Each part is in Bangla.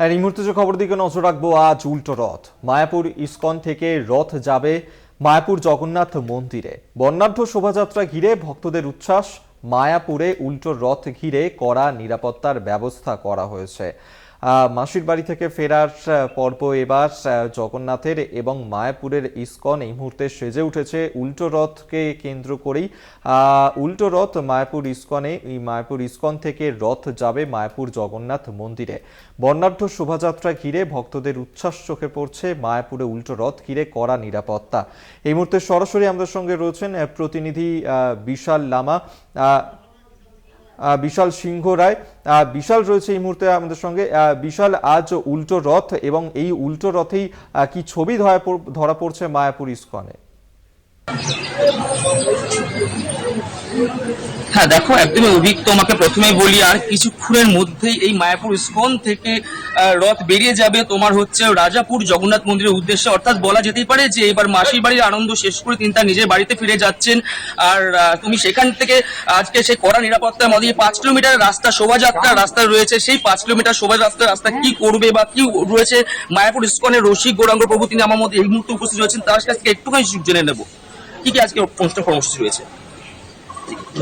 আর এই মুহূর্তে যে খবর দিকে নজর রাখবো, আজ উল্টো রথ। মায়াপুর ইসকন থেকে রথ যাবে মায়াপুর জগন্নাথ মন্দিরে। বর্ণাঢ্য শোভাযাত্রা ঘিরে ভক্তদের উচ্ছ্বাস। মায়াপুরে উল্টো রথ ঘিরে কড়া নিরাপত্তার ব্যবস্থা করা হয়েছে। মাসির বাড়ি থেকে ফেরার পর্ব এবার জগন্নাথের এবং মায়াপুরের ইসকন এই মুহূর্তে সেজে উঠেছে উল্টো রথকে কেন্দ্র করেই। উল্টো রথ মায়াপুর ইসকনে, এই মায়াপুর ইসকন থেকে রথ যাবে মায়াপুর জগন্নাথ মন্দিরে। বর্ণাঢ্য শোভাযাত্রা ঘিরে ভক্তদের উচ্ছ্বাস চোখে পড়ছে। মায়াপুরে উল্টো রথ ঘিরে কড়া নিরাপত্তা। এই মুহূর্তে সরাসরি আমাদের সঙ্গে রয়েছেন প্রতিনিধি বিশাল লামা, বিশাল সিংহ রায়। বিশাল রয়েছে এই মুহূর্তে আমাদের সঙ্গে। বিশাল, আজ উল্টো রথ এবং এই উল্টো রথেই কি ছবি ধরা পড়ছে মায়াপুর ইসকনে? হ্যাঁ দেখো, একদমই অভিক। তোমাকে প্রথমেই বলি, আর কিছুক্ষণের মধ্যেই এই মায়াপুর ইসকন থেকে রথ বেরিয়ে যাবে তোমার হচ্ছে রাজাপুর জগন্নাথ মন্দিরের উদ্দেশ্যে। অর্থাৎ বলা যেতেই পারে যে এবার মাসির বাড়ির আনন্দ শেষ করে তিনি তার নিজের বাড়িতে ফিরে যাচ্ছেন। আর তুমি সেখান থেকে আজকে সেই কড়া নিরাপত্তার মধ্যে 5 কিলোমিটার রাস্তা শোভাযাত্রা রাস্তা রয়েছে, সেই 5 কিলোমিটার শোভাযাত্রা রাস্তা কি করবে বা কি রয়েছে মায়াপুর ইসকনের রসিক গৌরাঙ্গ প্রভু, তিনি আমার মধ্যে এই মুহূর্তে উপস্থিত রয়েছেন। তার কাছ থেকে একটুখানি জেনে নেব কি কি আজকে অনুষ্ঠান কর্মসূচি রয়েছে।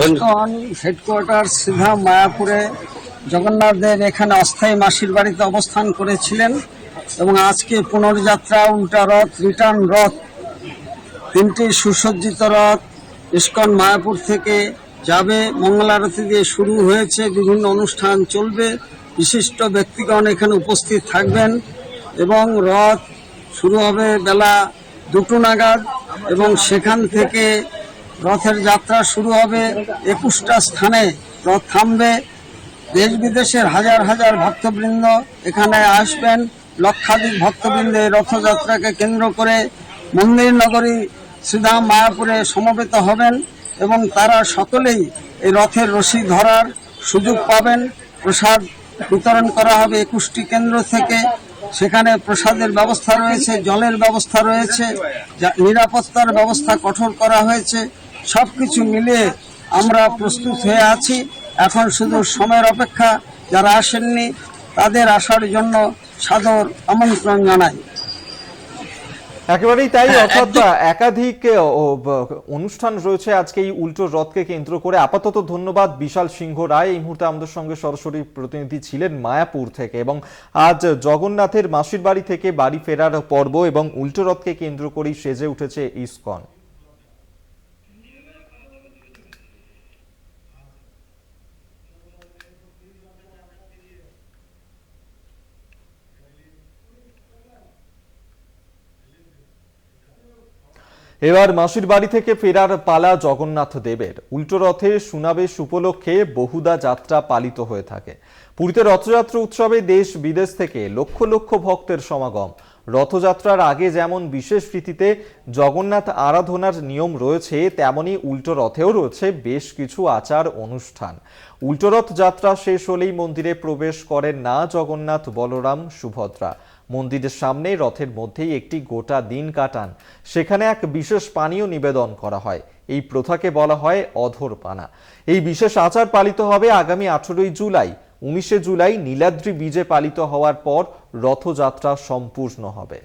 ইসকন হেডকোয়ার্টার সিধা মায়াপুরে জগন্নাথ দেব এখানে অস্থায়ী মাসির বাড়িতে অবস্থান করেছিলেন এবং আজকে পুনর্যাত্রা, উল্টা রথ, রিটার্ন রথ, তিনটি সুসজ্জিত রথ ইসকন মায়াপুর থেকে যাবে। মঙ্গলারতি দিয়ে শুরু হয়েছে, বিভিন্ন অনুষ্ঠান চলবে, বিশিষ্ট ব্যক্তিগণ এখানে উপস্থিত থাকবেন এবং রথ শুরু হবে বেলা 2টো নাগাদ এবং সেখান থেকে রথের যাত্রা শুরু হবে। 21টা স্থানে রথ থামবে। দেশ বিদেশের হাজার হাজার ভক্তবৃন্দ এখানে আসবেন। লক্ষাধিক ভক্তবৃন্দ এই রথযাত্রাকে কেন্দ্র করে মন্দির নগরী শ্রীধাম মায়াপুরে সমবেত হবেন এবং তারা সকলেই এই রথের রশি ধরার সুযোগ পাবেন। প্রসাদ বিতরণ করা হবে 21টি কেন্দ্র থেকে। সেখানে প্রসাদের ব্যবস্থা রয়েছে, জলের ব্যবস্থা রয়েছে, নিরাপত্তার ব্যবস্থা কঠোর করা হয়েছে। সবকিছু মিলিয়ে আমরা প্রস্তুত হয়ে আছি। এখন শুধু সময়ের অপেক্ষা। যারা আসেননি তাদের আসার জন্য সাদর আমন্ত্রণ জানাই। একেবারেই তাই, অর্থাৎ একাধিক অনুষ্ঠান রয়েছে আজকে এই উল্টো রথকে কেন্দ্র করে। আপাতত ধন্যবাদ বিশাল সিংহ রায়, এই মুহূর্তে আমাদের সঙ্গে সরাসরি প্রতিনিধি ছিলেন মায়াপুর থেকে। এবং আজ জগন্নাথের মাসির বাড়ি থেকে বাড়ি ফেরার পর্ব এবং উল্টো রথকে কেন্দ্র করেই সেজে উঠেছে ইসকন। এবার মাসির বাড়ি থেকে ফেরার পালা জগন্নাথ দেবের। উল্টো রথে সুনাবেশ উপলক্ষে বহুদা যাত্রা পালিত হয়ে থাকে। পুরীতে রথযাত্রা উৎসবে দেশ বিদেশ থেকে লক্ষ লক্ষ ভক্তের সমাগম। রথযাত্রার আগে যেমন বিশেষ রীতিতে জগন্নাথ আরাধনার নিয়ম রয়েছে, তেমনি উল্টো রথেও রয়েছে বেশ কিছু আচার অনুষ্ঠান। উল্টো রথ যাত্রা শেষ হলেই মন্দিরে প্রবেশ করেন না জগন্নাথ, বলরাম, সুভদ্রা। মন্দিরের সামনে রথের মধ্যেই একটি গোটা দিন কাটান। সেখানে এক বিশেষ পানীয় নিবেদন করা হয়। এই প্রথাকে বলা হয় অধর পানা। এই বিশেষ আচার পালিত হবে আগামী 18ই জুলাই। 19শে জুলাই নীলাদ্রি বীজে পালিত হওয়ার পর রথযাত্রা সম্পূর্ণ হবে।